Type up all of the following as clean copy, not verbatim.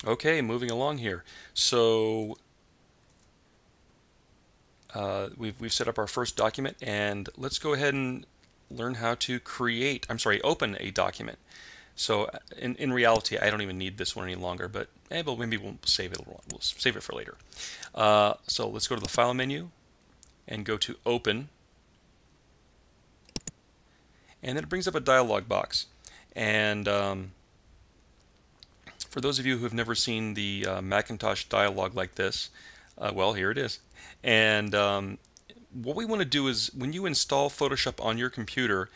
Okay, moving along here. So we've set up our first document, and let's go ahead and learn how to open a document. So in reality, I don't even need this one any longer, but maybe we'll save it. We'll save it for later. So let's go to the File menu and go to Open, and then it brings up a dialog box. And for those of you who have never seen the Macintosh dialog like this, well, here it is. And what we want to do is when you install Photoshop on your computer,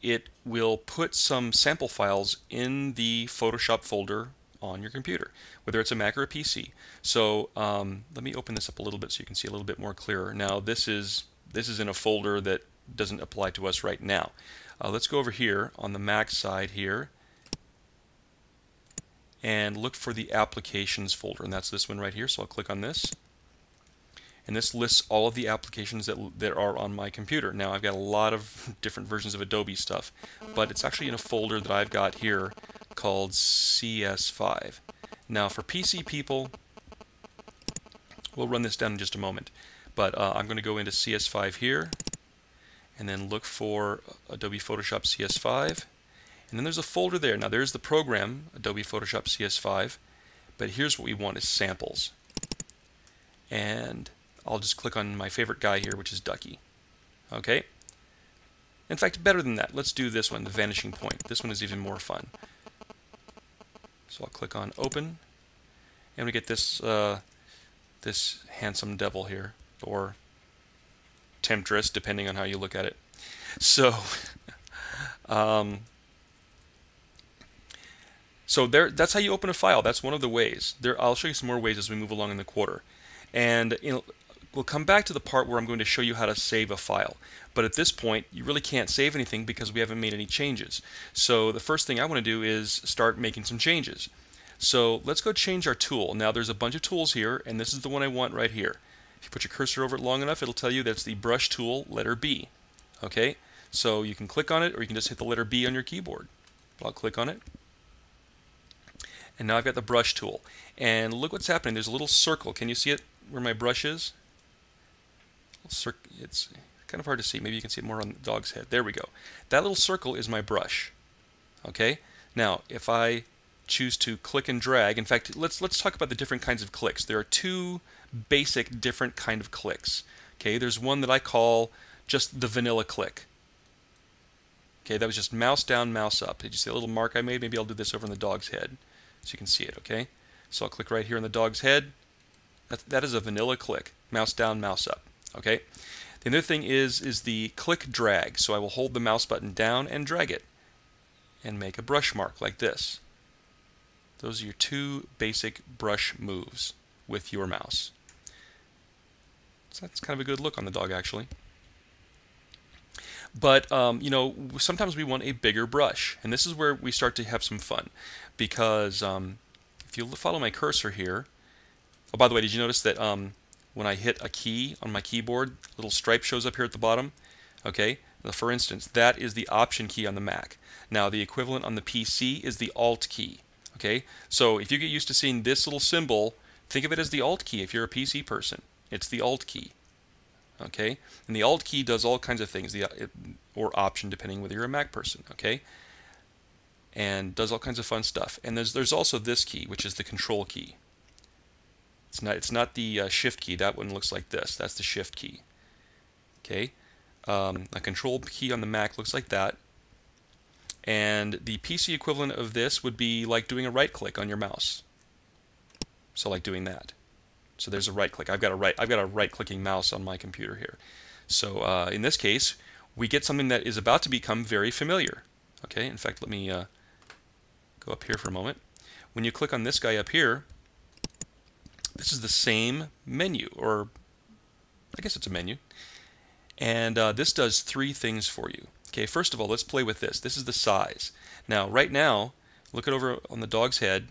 it will put some sample files in the Photoshop folder on your computer, whether it's a Mac or a PC. So let me open this up a little bit so you can see a little bit more clearer. Now this is in a folder that doesn't apply to us right now. Let's go over here on the Mac side here and look for the applications folder, and that's this one right here. So I'll click on this, and this lists all of the applications that are on my computer. Now I've got a lot of different versions of Adobe stuff, but it's actually in a folder that I've got here called CS5. Now for PC people, we'll run this down in just a moment, but I'm going to go into CS5 here and then look for Adobe Photoshop CS5. And then there's a folder there. Now there's the program, Adobe Photoshop CS5, but here's what we want is samples. And I'll just click on my favorite guy here, which is Ducky. Okay? In fact, better than that, let's do this one, the Vanishing Point. This one is even more fun. So I'll click on Open, and we get this this handsome devil here, or temptress, depending on how you look at it. So, that's how you open a file. That's one of the ways. I'll show you some more ways as we move along in the quarter. And we'll come back to the part where I'm going to show you how to save a file. But at this point, you really can't save anything because we haven't made any changes. So the first thing I want to do is start making some changes. So let's go change our tool. Now there's a bunch of tools here, and this is the one I want right here. If you put your cursor over it long enough, it'll tell you that's the brush tool, letter B. Okay? So you can click on it, or you can just hit the letter B on your keyboard. I'll click on it. And now I've got the brush tool. And look what's happening. There's a little circle. Can you see it where my brush is? It's kind of hard to see. Maybe you can see it more on the dog's head. There we go. That little circle is my brush. Okay? Now, if I choose to click and drag, in fact, let's talk about the different kinds of clicks. There are two basic different kind of clicks. Okay? There's one that I call just the vanilla click. Okay, that was just mouse down, mouse up. Did you see a little mark I made? Maybe I'll do this over on the dog's head so you can see it, okay? So I'll click right here on the dog's head. That is a vanilla click. Mouse down, mouse up, okay? The other thing is the click drag. So I will hold the mouse button down and drag it and make a brush mark like this. Those are your two basic brush moves with your mouse. So that's kind of a good look on the dog, actually. But you know, sometimes we want a bigger brush, and this is where we start to have some fun, because if you follow my cursor here. Oh, by the way, did you notice that when I hit a key on my keyboard, a little stripe shows up here at the bottom? Okay, for instance, that is the Option key on the Mac. Now, the equivalent on the PC is the Alt key. Okay, so if you get used to seeing this little symbol, think of it as the Alt key if you're a PC person. It's the Alt key. Okay, and the Alt key does all kinds of things, or Option depending whether you're a Mac person. Okay, and does all kinds of fun stuff. And there's also this key, which is the Control key. It's not the Shift key. That one looks like this. That's the Shift key. Okay, a Control key on the Mac looks like that, and the PC equivalent of this would be like doing a right click on your mouse. So like doing that. So there's a right click. I've got a right clicking mouse on my computer here. So in this case, we get something that is about to become very familiar. Okay, in fact, let me go up here for a moment. When you click on this guy up here, this is the same menu, or I guess it's a menu. And this does three things for you. Okay, first of all, let's play with this. This is the size. Now, right now, look it over on the dog's head.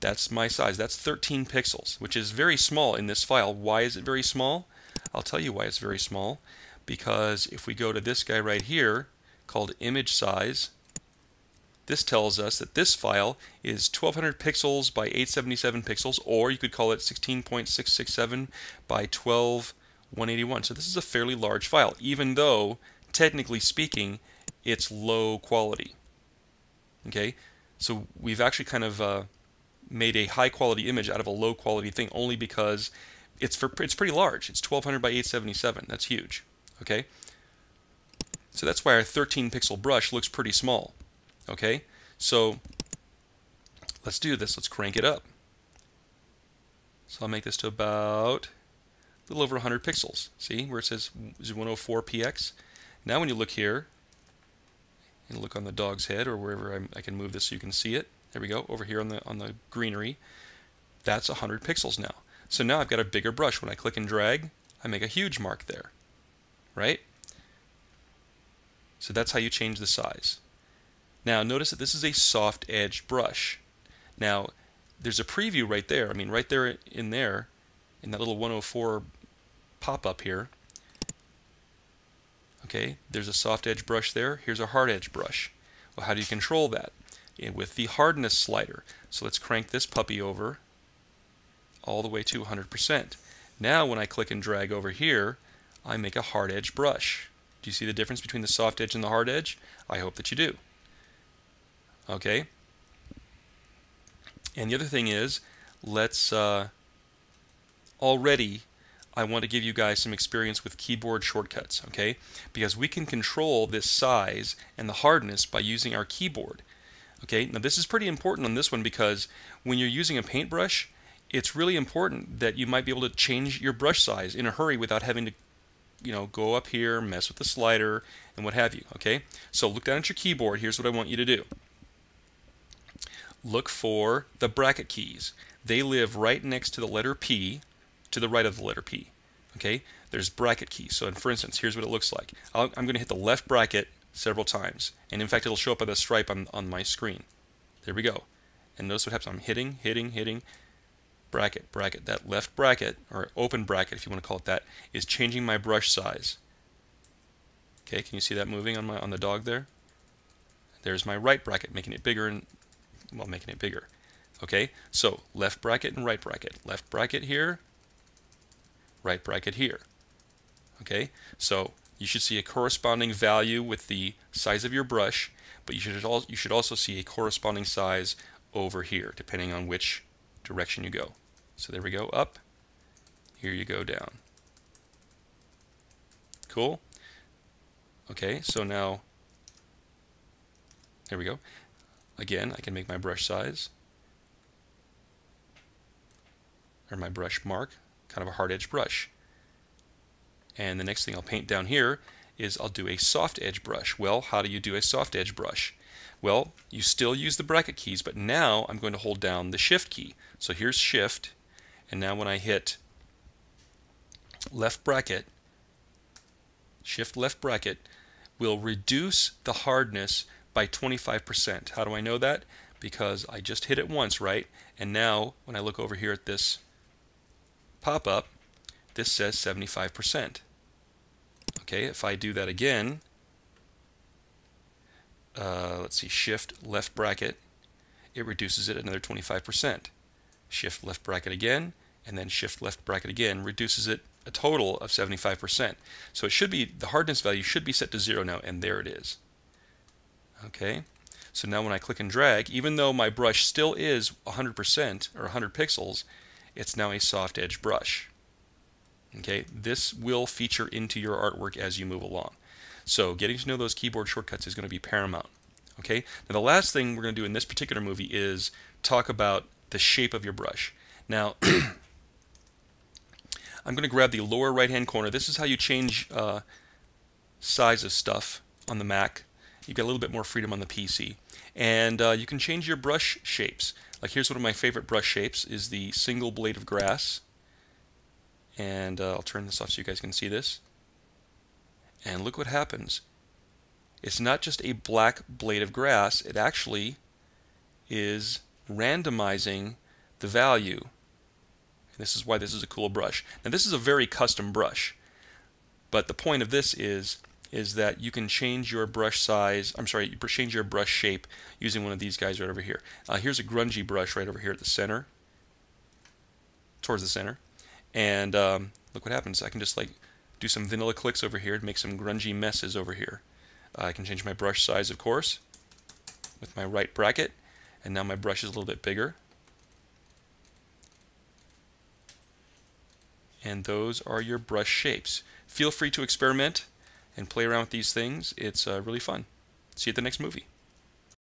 That's my size. That's 13 pixels, which is very small in this file. Why is it very small? I'll tell you why it's very small. Because if we go to this guy right here, called image size, this tells us that this file is 1200 pixels by 877 pixels, or you could call it 16.667 by 12181. So this is a fairly large file, even though, technically speaking, it's low quality. Okay, so we've actually kind of made a high quality image out of a low quality thing only because it's pretty large. It's 1200 by 877. That's huge. Okay, so that's why our 13 pixel brush looks pretty small. Okay, so let's do this. Let's crank it up. So I'll make this to about a little over 100 pixels. See where it says 104px? Now when you look here and look on the dog's head or wherever I can move this so you can see it. There we go, over here on the greenery. That's 100 pixels now. So now I've got a bigger brush. When I click and drag, I make a huge mark there, right? So that's how you change the size. Now notice that this is a soft edged brush. Now there's a preview right there. I mean right there in that little 104 pop-up here. Okay, there's a soft edge brush there. Here's a hard edge brush. Well, how do you control that? With the hardness slider. So let's crank this puppy over all the way to 100%. Now when I click and drag over here, I make a hard edge brush. Do you see the difference between the soft edge and the hard edge? I hope that you do. Okay. And the other thing is, let's already I want to give you guys some experience with keyboard shortcuts, okay? Because we can control this size and the hardness by using our keyboard. Okay, now this is pretty important on this one because when you're using a paintbrush, it's really important that you might be able to change your brush size in a hurry without having to, go up here, mess with the slider, and what have you, okay? So look down at your keyboard. Here's what I want you to do. Look for the bracket keys. They live right next to the letter P, to the right of the letter P, okay? There's bracket keys. So for instance, here's what it looks like. I'm going to hit the left bracket several times, and in fact it'll show up on the stripe on my screen. There we go. And notice what happens. I'm hitting, bracket. That left bracket, or open bracket if you want to call it that, is changing my brush size. Okay, can you see that moving on the dog there? There's my right bracket, making it bigger and, well, making it bigger. Okay, so left bracket and right bracket. Left bracket here, right bracket here. Okay, so you should see a corresponding value with the size of your brush, but you should also see a corresponding size over here, depending on which direction you go. So there we go, up. Here you go, down. Cool. Okay, so now, there we go. Again, I can make my brush size, or my brush mark, kind of a hard edge brush. And the next thing I'll paint down here is I'll do a soft edge brush. Well, how do you do a soft edge brush? Well, you still use the bracket keys, but now I'm going to hold down the shift key. So here's shift, and now when I hit left bracket, shift left bracket will reduce the hardness by 25%. How do I know that? Because I just hit it once, right? And now when I look over here at this pop-up, this says 75%. Okay, if I do that again, let's see, shift left bracket, it reduces it another 25%. Shift left bracket again, and then shift left bracket again, reduces it a total of 75%. So it should be, the hardness value should be set to 0 now, and there it is. Okay, so now when I click and drag, even though my brush still is 100% or 100 pixels, it's now a soft edge brush. Okay, this will feature into your artwork as you move along. So getting to know those keyboard shortcuts is going to be paramount. Okay, now the last thing we're going to do in this particular movie is talk about the shape of your brush. Now, I'm going to grab the lower right hand corner. This is how you change size of stuff on the Mac. You've got a little bit more freedom on the PC. And you can change your brush shapes. Like here's one of my favorite brush shapes is the single blade of grass. And I'll turn this off so you guys can see this. And look what happens. It's not just a black blade of grass, it actually is randomizing the value. And this is why this is a cool brush. Now this is a very custom brush, but the point of this is is that you can change your brush size, you change your brush shape using one of these guys right over here. Here's a grungy brush right over here at the center, towards the center, and look what happens. I can just like do some vanilla clicks over here and make some grungy messes over here. I can change my brush size, of course, with my right bracket, and now my brush is a little bit bigger. And those are your brush shapes. Feel free to experiment and play around with these things. It's really fun. See you at the next movie.